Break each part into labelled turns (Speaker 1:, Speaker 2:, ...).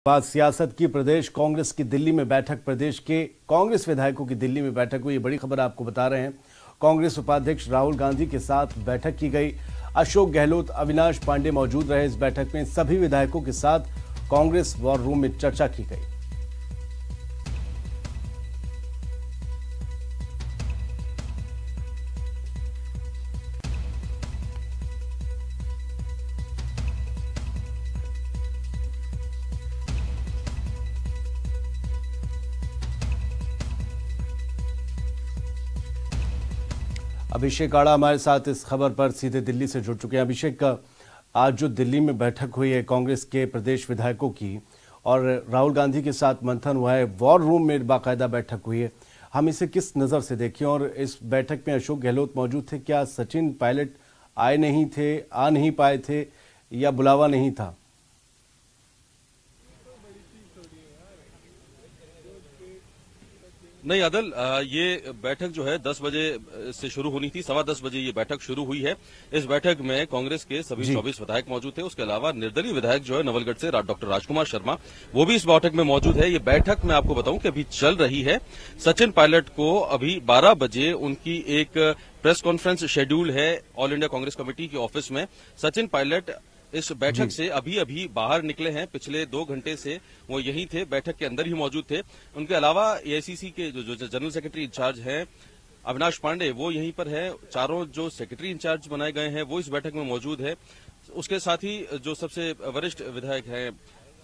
Speaker 1: बात सियासत की। प्रदेश कांग्रेस की दिल्ली में बैठक, प्रदेश के कांग्रेस विधायकों की दिल्ली में बैठक हुई। बड़ी खबर आपको बता रहे हैं। कांग्रेस उपाध्यक्ष राहुल गांधी के साथ बैठक की गई। अशोक गहलोत, अविनाश पांडे मौजूद रहे इस बैठक में। सभी विधायकों के साथ कांग्रेस वॉर रूम में चर्चा की गई। अभिषेक आड़ा हमारे साथ इस खबर पर सीधे दिल्ली से जुड़ चुके हैं। अभिषेक, आज जो दिल्ली में बैठक हुई है कांग्रेस के प्रदेश विधायकों की और राहुल गांधी के साथ मंथन हुआ है, वॉर रूम में बाकायदा बैठक हुई है, हम इसे किस नज़र से देखें? और इस बैठक में अशोक गहलोत मौजूद थे। क्या सचिन पायलट आए नहीं थे, आ नहीं पाए थे, या बुलावा नहीं था?
Speaker 2: नहीं अदल, ये बैठक जो है 10 बजे से शुरू होनी थी। 10:15 बजे ये बैठक शुरू हुई है। इस बैठक में कांग्रेस के सभी 24 विधायक मौजूद थे। उसके अलावा निर्दलीय विधायक जो है नवलगढ़ से डॉक्टर राजकुमार शर्मा, वो भी इस बैठक में मौजूद है। ये बैठक मैं आपको बताऊं कि अभी चल रही है। सचिन पायलट को अभी 12 बजे उनकी एक प्रेस कॉन्फ्रेंस शेड्यूल है ऑल इंडिया कांग्रेस कमेटी के ऑफिस में। सचिन पायलट इस बैठक से अभी बाहर निकले हैं। पिछले 2 घंटे से वो यहीं थे, बैठक के अंदर ही मौजूद थे। उनके अलावा एआईसीसी के जो जनरल सेक्रेटरी इंचार्ज हैं अविनाश पांडे, वो यहीं पर है। चारों जो सेक्रेटरी इंचार्ज बनाए गए हैं वो इस बैठक में मौजूद है। उसके साथ ही जो सबसे वरिष्ठ विधायक हैं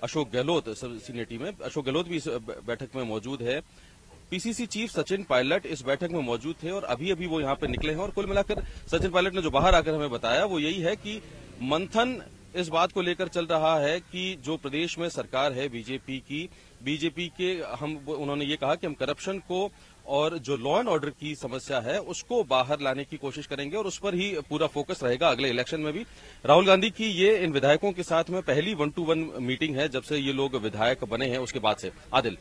Speaker 2: अशोक गहलोत, सीनियरिटी में अशोक गहलोत भी इस बैठक में मौजूद है। पीसीसी चीफ सचिन पायलट इस बैठक में मौजूद थे और अभी वो यहाँ पे निकले हैं। और कुल मिलाकर सचिन पायलट ने जो बाहर आकर हमें बताया वो यही है कि मंथन इस बात को लेकर चल रहा है कि जो प्रदेश में सरकार है बीजेपी के उन्होंने ये कहा कि हम करप्शन को और जो लॉ एंड ऑर्डर की समस्या है उसको बाहर लाने की कोशिश करेंगे और उस पर ही पूरा फोकस रहेगा अगले इलेक्शन में भी। राहुल गांधी की ये इन विधायकों के साथ में पहली 1-to-1 मीटिंग है जब से ये लोग विधायक बने हैं, उसके बाद से। आदिल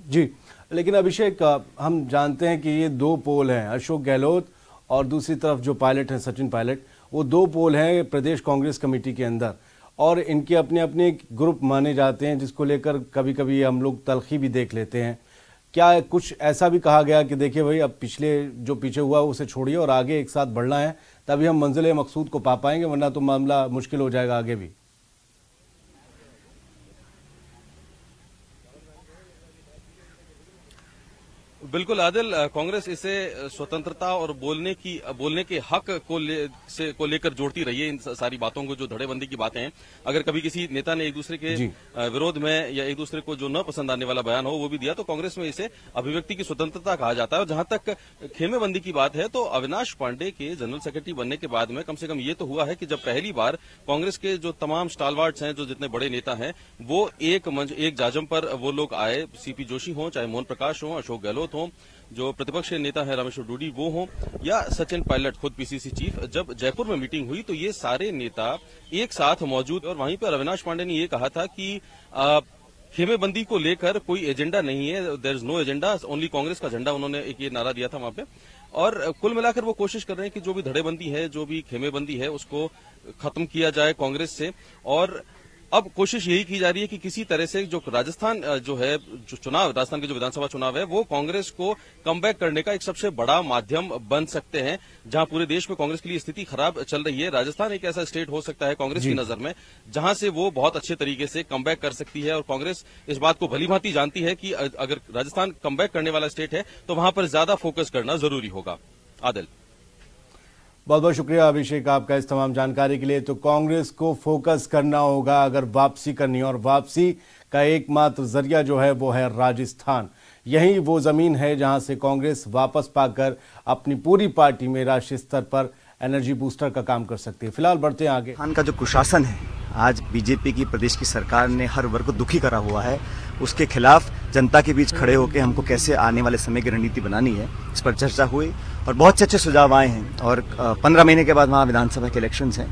Speaker 1: जी, लेकिन अभिषेक, हम जानते हैं कि ये 2 पोल हैं, अशोक गहलोत और दूसरी तरफ जो पायलट हैं सचिन पायलट, वो 2 पोल हैं प्रदेश कांग्रेस कमेटी के अंदर और इनके अपने अपने ग्रुप माने जाते हैं, जिसको लेकर कभी कभी हम लोग तलखी भी देख लेते हैं। क्या कुछ ऐसा भी कहा गया कि देखिए भाई, अब पीछे हुआ उसे छोड़िए और आगे एक साथ बढ़ना है, तभी हम मंजिल मकसूद को पा पाएंगे, वरना तो मामला मुश्किल हो जाएगा आगे भी?
Speaker 2: बिल्कुल आदिल, कांग्रेस इसे स्वतंत्रता और बोलने के हक को लेकर जोड़ती रही है। इन सारी बातों को, जो धड़ेबंदी की बातें हैं, अगर कभी किसी नेता ने एक दूसरे के विरोध में या एक दूसरे को जो न पसंद आने वाला बयान हो वो भी दिया तो कांग्रेस में इसे अभिव्यक्ति की स्वतंत्रता कहा जाता है। और जहां तक खेमेबंदी की बात है तो अविनाश पांडे के जनरल सेक्रेटरी बनने के बाद में कम से कम ये तो हुआ है कि जब पहली बार कांग्रेस के जो तमाम स्टालवार्ड्स हैं, जो जितने बड़े नेता हैं, वो एक मंच, एक जाजम पर वो लोग आए। सीपी जोशी हों, चाहे मोहन प्रकाश हों, अशोक गहलोत हों, जो प्रतिपक्ष के नेता है रामेश्वर डूडी वो हों, या सचिन पायलट खुद पीसीसी चीफ, जब जयपुर में मीटिंग हुई तो ये सारे नेता एक साथ मौजूद। और वहीं पर अविनाश पांडे ने ये कहा था कि खेमेबंदी को लेकर कोई एजेंडा नहीं है, there is no agenda, only Congress का झंडा, उन्होंने एक ये नारा दिया था वहां पे। और कुल मिलाकर वो कोशिश कर रहे हैं कि जो भी धड़ेबंदी है, जो भी खेमेबंदी है, उसको खत्म किया जाए कांग्रेस से। और अब कोशिश यही की जा रही है कि किसी तरह से जो राजस्थान के जो विधानसभा चुनाव है वो कांग्रेस को कमबैक करने का एक सबसे बड़ा माध्यम बन सकते हैं। जहां पूरे देश में कांग्रेस के लिए स्थिति खराब चल रही है, राजस्थान एक ऐसा स्टेट हो सकता है कांग्रेस की नजर में जहां से वो बहुत अच्छे तरीके से कमबैक कर सकती है। और कांग्रेस इस बात को भलीभांति जानती है कि अगर राजस्थान कमबैक करने वाला स्टेट है तो वहां पर ज्यादा फोकस करना जरूरी होगा। आदिल,
Speaker 1: बहुत बहुत शुक्रिया अभिषेक आपका इस तमाम जानकारी के लिए। तो कांग्रेस को फोकस करना होगा अगर वापसी करनी है, और वापसी का एकमात्र जरिया जो है वो है राजस्थान। यही वो जमीन है जहां से कांग्रेस वापस पाकर अपनी पूरी पार्टी में राष्ट्रीय स्तर पर एनर्जी बूस्टर का काम कर सकती है। फिलहाल बढ़ते हैं आगे।
Speaker 3: खान का जो कुशासन है, आज बीजेपी की प्रदेश की सरकार ने हर वर्ग को दुखी करा हुआ है, उसके खिलाफ जनता के बीच खड़े होकर हमको कैसे आने वाले समय की रणनीति बनानी है, इस पर चर्चा हुई और बहुत अच्छे अच्छे सुझाव आए हैं। और 15 महीने के बाद वहाँ विधानसभा के इलेक्शंस हैं,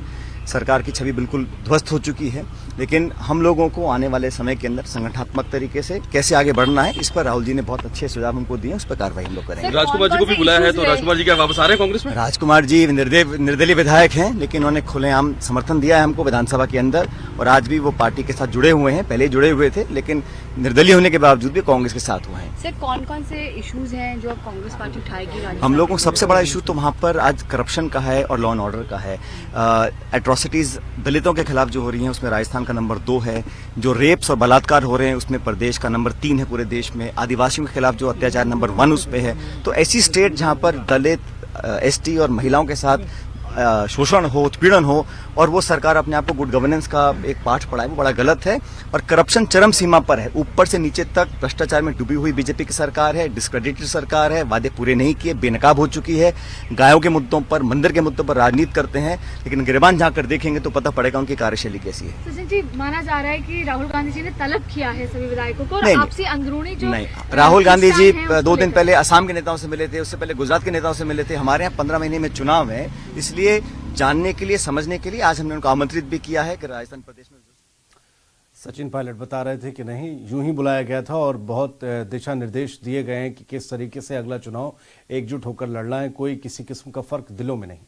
Speaker 3: सरकार की छवि बिल्कुल ध्वस्त हो चुकी है। लेकिन हम लोगों को आने वाले समय के अंदर संगठनात्मक तरीके से कैसे आगे बढ़ना है, इस पर राहुल जी ने बहुत अच्छे सुझाव हमको दिए, उस पर कार्रवाई हम लोग करेंगे।
Speaker 2: राजकुमार जी को भी बुलाया है, तो राजकुमार जी क्या वापस आ रहे हैं कांग्रेस में?
Speaker 3: राजकुमार जी निर्दलीय विधायक हैं, लेकिन उन्होंने खुलेआम समर्थन दिया है हमको विधानसभा के अंदर, और आज भी वो पार्टी के साथ जुड़े हुए हैं। पहले जुड़े हुए थे, लेकिन निर्दलीय होने के बावजूद भी कांग्रेस के साथ हुए हैं।
Speaker 4: सर, कौन कौन से इश्यूज हैं जो अब कांग्रेस पार्टी उठाएगी?
Speaker 3: हम लोगों को सबसे बड़ा इशू तो वहाँ पर आज करप्शन का है और लॉ एंड ऑर्डर का है। एट्रोसिटीज दलितों के खिलाफ जो हो रही हैं उसमें राजस्थान का नंबर 2 है, जो रेप्स और बलात्कार हो रहे हैं उसमें प्रदेश का नंबर 3 है पूरे देश में, आदिवासियों के खिलाफ जो अत्याचार नंबर 1 उस पे है। तो ऐसी स्टेट जहाँ पर दलित, एसटी और महिलाओं के साथ शोषण हो, उत्पीड़न हो, और वो सरकार अपने आप को गुड गवर्नेंस का एक पाठ पढ़ाए, वो बड़ा गलत है। और करप्शन चरम सीमा पर है, ऊपर से नीचे तक भ्रष्टाचार में डूबी हुई बीजेपी की सरकार है, डिस्क्रेडिटेड सरकार है, वादे पूरे नहीं किए, बेनकाब हो चुकी है, गायों के मुद्दों पर, मंदिर के मुद्दों पर राजनीति करते हैं। लेकिन गिरबान जाकर देखेंगे तो पता पड़ेगा उनकी कार्यशैली कैसी है।
Speaker 4: सचिन जी, माना जा रहा है कि राहुल गांधी जी ने तलब किया है सभी विधायकों को, और आपसी अंदरूनी जो
Speaker 3: नहीं, राहुल गांधी जी 2 दिन पहले असम के नेताओं से मिले थे, उससे पहले गुजरात के नेताओं से मिले थे। हमारे यहाँ 15 महीने में चुनाव है, इसलिए जानने के लिए, समझने के लिए आज हमने उनको आमंत्रित भी किया है कि राजस्थान प्रदेश में।
Speaker 1: सचिन पायलट बता रहे थे कि नहीं, यूं ही बुलाया गया था और बहुत दिशा निर्देश दिए गए हैं कि किस तरीके से अगला चुनाव एकजुट होकर लड़ना है, कोई किसी किस्म का फर्क दिलों में नहीं।